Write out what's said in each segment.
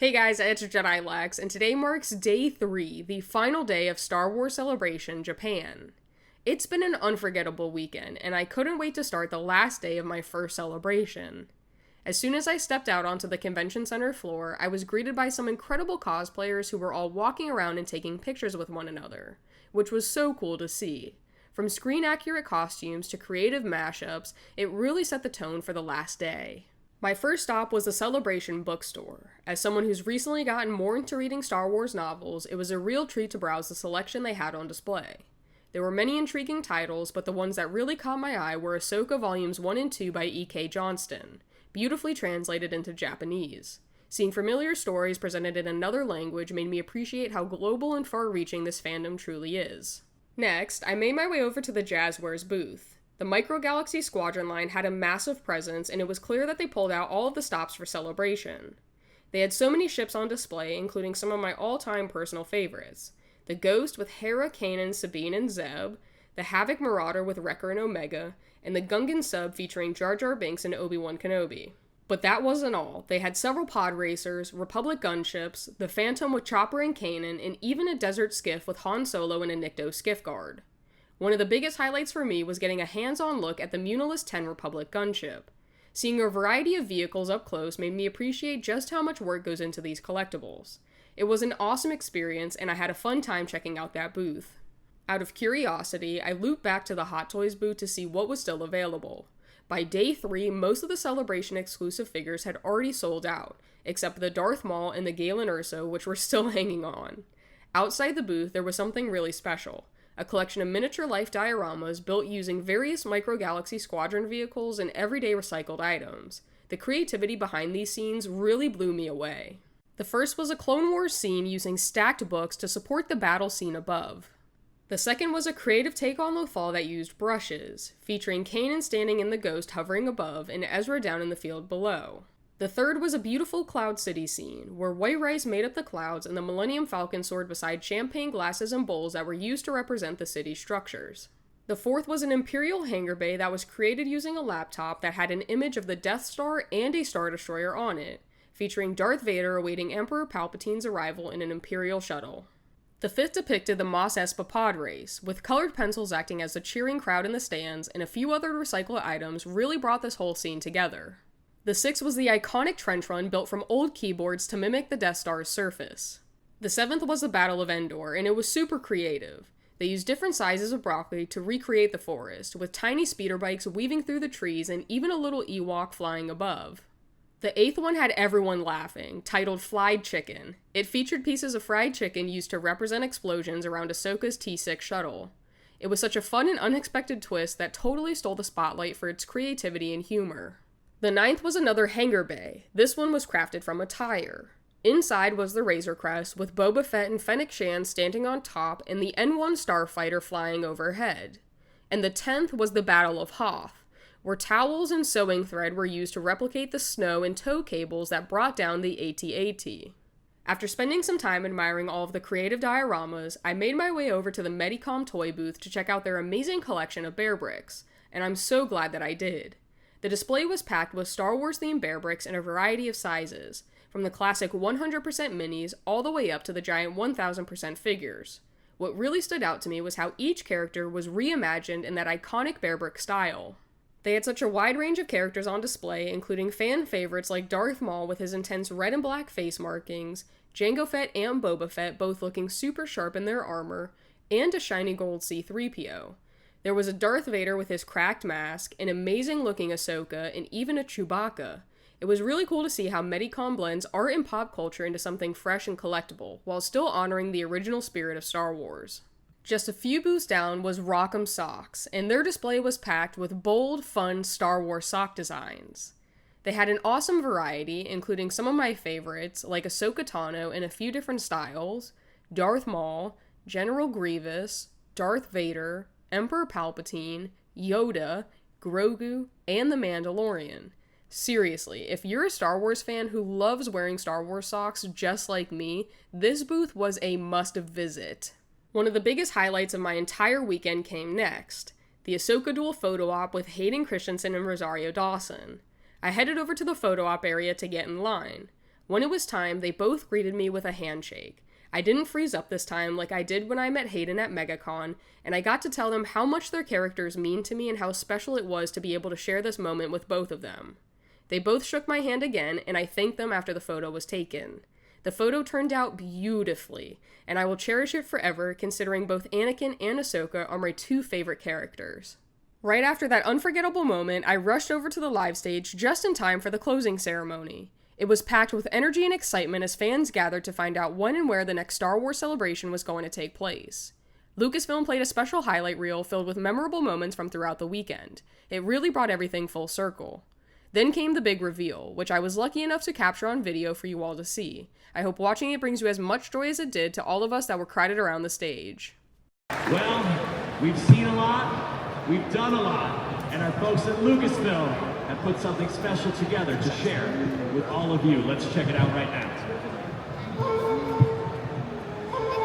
Hey guys, it's Jedi Lex, and today marks Day 3, the final day of Star Wars Celebration Japan. It's been an unforgettable weekend, and I couldn't wait to start the last day of my first celebration. As soon as I stepped out onto the convention center floor, I was greeted by some incredible cosplayers who were all walking around and taking pictures with one another, which was so cool to see. From screen-accurate costumes to creative mashups, it really set the tone for the last day. My first stop was the Celebration Bookstore. As someone who's recently gotten more into reading Star Wars novels, it was a real treat to browse the selection they had on display. There were many intriguing titles, but the ones that really caught my eye were Ahsoka Volumes 1 and 2 by E.K. Johnston, beautifully translated into Japanese. Seeing familiar stories presented in another language made me appreciate how global and far-reaching this fandom truly is. Next, I made my way over to the Jazwares booth. The Micro-Galaxy Squadron line had a massive presence, and it was clear that they pulled out all of the stops for Celebration. They had so many ships on display, including some of my all-time personal favorites. The Ghost with Hera, Kanan, Sabine, and Zeb, the Havoc Marauder with Wrecker and Omega, and the Gungan sub featuring Jar Jar Binks and Obi-Wan Kenobi. But that wasn't all. They had several pod racers, Republic gunships, the Phantom with Chopper and Kanan, and even a desert skiff with Han Solo and a Nikto skiff guard. One of the biggest highlights for me was getting a hands-on look at the Munilus 10 Republic gunship. Seeing a variety of vehicles up close made me appreciate just how much work goes into these collectibles. It was an awesome experience, and I had a fun time checking out that booth. Out of curiosity, I looped back to the Hot Toys booth to see what was still available. By day 3, most of the Celebration exclusive figures had already sold out, except the Darth Maul and the Galen Urso, which were still hanging on. Outside the booth, there was something really special. A collection of miniature life dioramas built using various Micro-Galaxy Squadron vehicles and everyday recycled items. The creativity behind these scenes really blew me away. The first was a Clone Wars scene using stacked books to support the battle scene above. The second was a creative take on Lothal that used brushes, featuring Kanan standing in the Ghost hovering above and Ezra down in the field below. The third was a beautiful Cloud City scene, where white rice made up the clouds and the Millennium Falcon soared beside champagne glasses and bowls that were used to represent the city's structures. The fourth was an Imperial hangar bay that was created using a laptop that had an image of the Death Star and a Star Destroyer on it, featuring Darth Vader awaiting Emperor Palpatine's arrival in an Imperial shuttle. The fifth depicted the Mos Espa pod race, with colored pencils acting as the cheering crowd in the stands, and a few other recycled items really brought this whole scene together. The sixth was the iconic trench run built from old keyboards to mimic the Death Star's surface. The seventh was the Battle of Endor, and it was super creative. They used different sizes of broccoli to recreate the forest, with tiny speeder bikes weaving through the trees and even a little Ewok flying above. The eighth one had everyone laughing, titled Fried Chicken. It featured pieces of fried chicken used to represent explosions around Ahsoka's T6 shuttle. It was such a fun and unexpected twist that totally stole the spotlight for its creativity and humor. The ninth was another hangar bay. This one was crafted from a tire. Inside was the Razor Crest, with Boba Fett and Fennec Shand standing on top and the N1 starfighter flying overhead. And the 10th was the Battle of Hoth, where towels and sewing thread were used to replicate the snow and tow cables that brought down the AT-AT. After spending some time admiring all of the creative dioramas, I made my way over to the Medicom toy booth to check out their amazing collection of bear bricks, and I'm so glad that I did. The display was packed with Star Wars-themed bear bricks in a variety of sizes, from the classic 100% minis all the way up to the giant 1000% figures. What really stood out to me was how each character was reimagined in that iconic bear brick style. They had such a wide range of characters on display, including fan favorites like Darth Maul with his intense red and black face markings, Jango Fett and Boba Fett both looking super sharp in their armor, and a shiny gold C-3PO. There was a Darth Vader with his cracked mask, an amazing-looking Ahsoka, and even a Chewbacca. It was really cool to see how Medicom blends art and pop culture into something fresh and collectible, while still honoring the original spirit of Star Wars. Just a few booths down was Rock'em Socks, and their display was packed with bold, fun Star Wars sock designs. They had an awesome variety, including some of my favorites, like Ahsoka Tano in a few different styles, Darth Maul, General Grievous, Darth Vader, Emperor Palpatine, Yoda, Grogu, and the Mandalorian. Seriously, if you're a Star Wars fan who loves wearing Star Wars socks just like me, this booth was a must-visit. One of the biggest highlights of my entire weekend came next, the Ahsoka Duel Photo Op with Hayden, Christensen, and Rosario Dawson. I headed over to the photo op area to get in line. When it was time, they both greeted me with a handshake. I didn't freeze up this time like I did when I met Hayden at MegaCon, and I got to tell them how much their characters mean to me and how special it was to be able to share this moment with both of them. They both shook my hand again, and I thanked them after the photo was taken. The photo turned out beautifully, and I will cherish it forever, considering both Anakin and Ahsoka are my two favorite characters. Right after that unforgettable moment, I rushed over to the live stage just in time for the closing ceremony. It was packed with energy and excitement as fans gathered to find out when and where the next Star Wars celebration was going to take place. Lucasfilm played a special highlight reel filled with memorable moments from throughout the weekend. It really brought everything full circle. Then came the big reveal, which I was lucky enough to capture on video for you all to see. I hope watching it brings you as much joy as it did to all of us that were crowded around the stage. Well, we've seen a lot, we've done a lot, and our folks at Lucasfilm have put something special together to share with all of you. Let's check it out right now.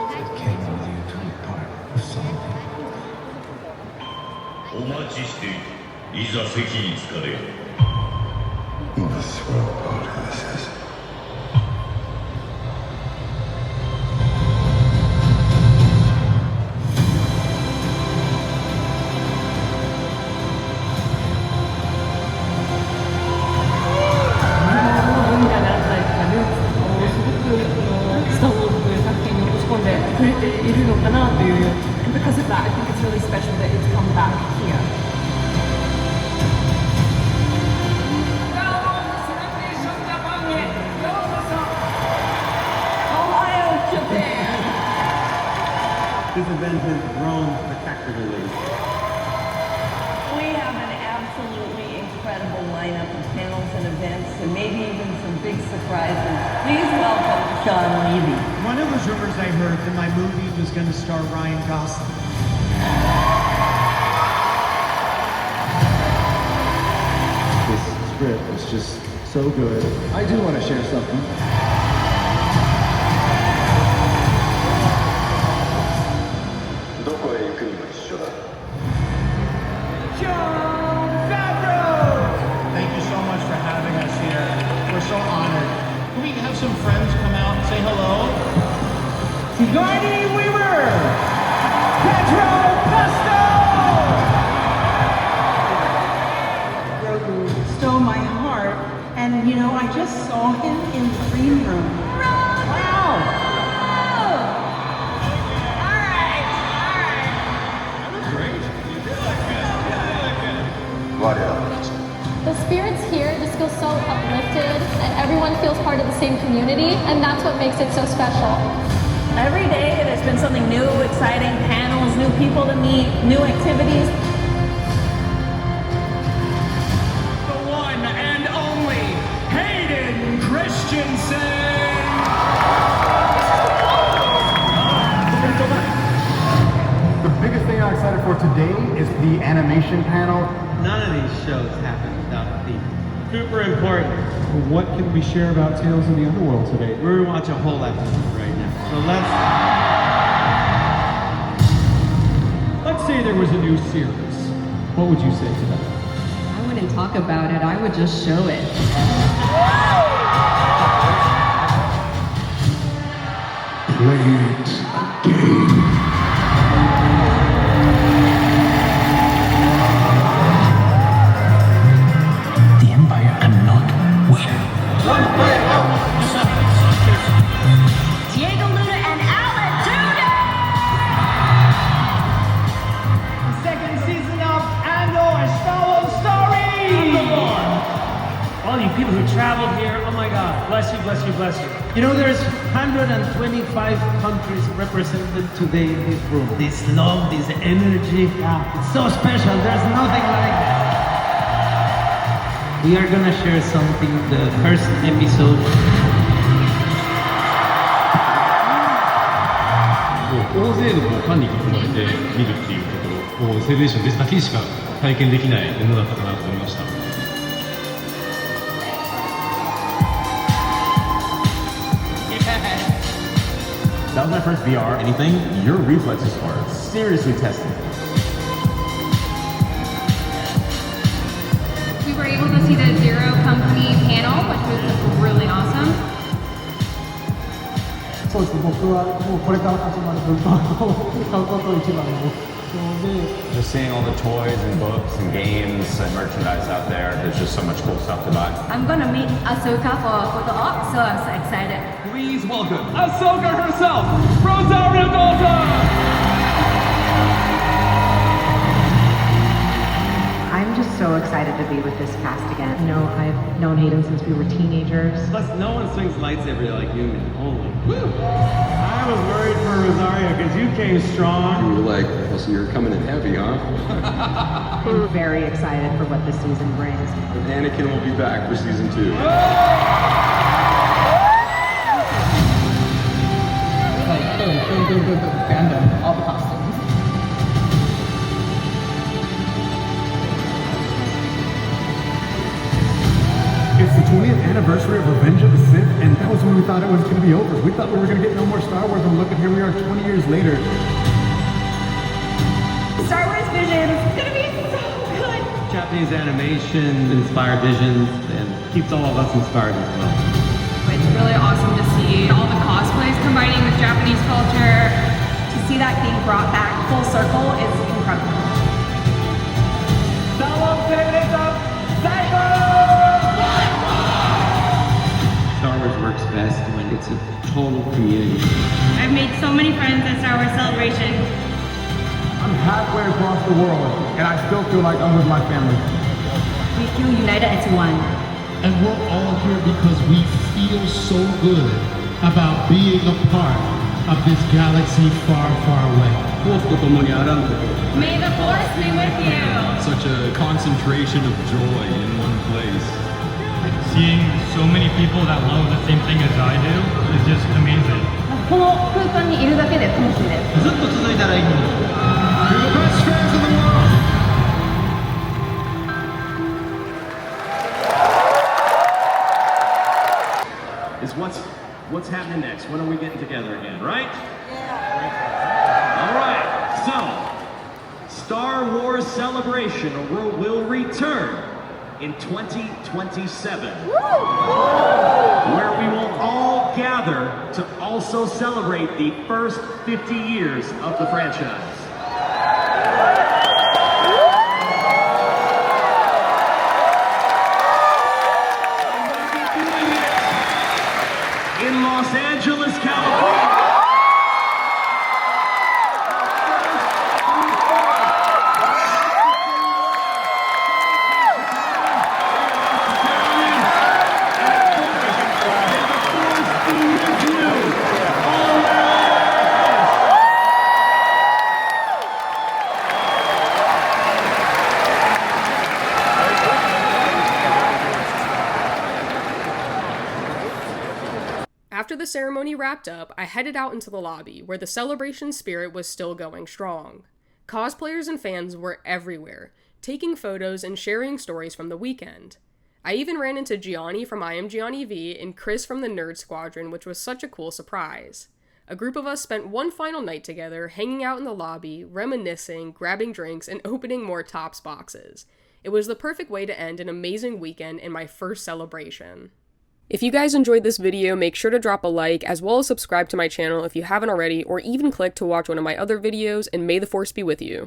I came with you to be part of something. お待ちしていざ席に着かれよ You must throw part of this is. Because of that, I think it's really special that it's come back here. Ohio, Japan! This event has grown spectacularly. We have an absolutely incredible lineup of panels and events, and maybe even some big surprises. Please welcome Sean Levy. One of those rumors I heard that my movie was going to star Ryan Gosling. This script was just so good. I do want to share something. Thank you so much for having us here. We're so honored. Can we have some friends come out and say hello? Sigourney Weaver! Pedro Pascal! Grogu stole my heart, and you know, I just saw him in the green room. Wow! What else? The spirits here just feel so uplifted, and everyone feels part of the same community, and that's what makes it so special. Every day there's been something new, exciting, panels, new people to meet, new activities. The one and only Hayden Christensen! The biggest thing I'm excited for today is the animation panel. None of these shows happen without people. Super important. What can we share about Tales of the Underworld today? We're going to watch a whole episode right now. So let's say there was a new series. What would you say to that? I wouldn't talk about it, I would just show it. Play it game. The Empire cannot win. Diego Luna and Alan Duda! The second season of Andor Star Wars Story! All you people who traveled here, oh my God, bless you, bless you, bless you. You know, there's 125 countries represented today in this room. This love, this energy, It's so special. There's nothing like that. We are gonna share something, the first episode. 大勢のファンに囲まれて見るっていうところをセレブレーションでだけしか体験できないものだったかなと思いました。That was my first VR anything. Your reflexes are seriously tested. We were able to see the Zero Company panel, which was really awesome. そうですね、僕はもうこれから始まる物販を買うことを一番の目標で。 Just seeing all the toys and books and games and merchandise out there, there's just so much cool stuff to buy. I'm gonna meet Ahsoka for a photo op, so I'm so excited. Please welcome Ahsoka herself, Rosario Dawson! I'm just so excited to be with this cast again. You know, I've known Hayden since we were teenagers. Plus, no one swings lightsaber like you, man. Holy. Woo! I was worried for Rosario because you came strong. You were like, well, so you're coming in heavy, huh? I'm very excited for what this season brings. And Anakin will be back for season 2. Fandom, all the costumes. It's the 20th anniversary of Revenge of the Sith, and that was when we thought it was going to be over. We thought we were going to get no more Star Wars, and look at here we are 20 years later. Star Wars Vision is gonna be so good. Japanese animation inspired visions and keeps all of us inspired as well. It's really awesome to see all the cosplays combining with Japanese culture. To see that being brought back full circle is incredible. Star Wars works best when it's a total community. I've made so many friends at Star Wars Celebration. I'm halfway across the world, and I still feel like I'm with my family. We feel united as one. And we're all here because we feel so good about being a part of this galaxy far, far away. May the Force be with you. Such a concentration of joy in one place. Seeing so many people that love the same thing as I do is just amazing. この空間にいるだけで楽しいです。ずっと続いたらいいのに。 You're the best fans in the world! Is what's happening next? When are we getting together again, right? All right, so Star Wars Celebration will return in 2027, where we will all gather to also celebrate the first 50 years of the franchise. In Los Angeles, California. After the ceremony wrapped up, I headed out into the lobby, where the celebration spirit was still going strong. Cosplayers and fans were everywhere, taking photos and sharing stories from the weekend. I even ran into Gianni from I Am Gianni V and Chris from the Nerd Squadron, which was such a cool surprise. A group of us spent one final night together, hanging out in the lobby, reminiscing, grabbing drinks, and opening more Topps boxes. It was the perfect way to end an amazing weekend and my first celebration. If you guys enjoyed this video, make sure to drop a like, as well as subscribe to my channel if you haven't already, or even click to watch one of my other videos, and may the Force be with you.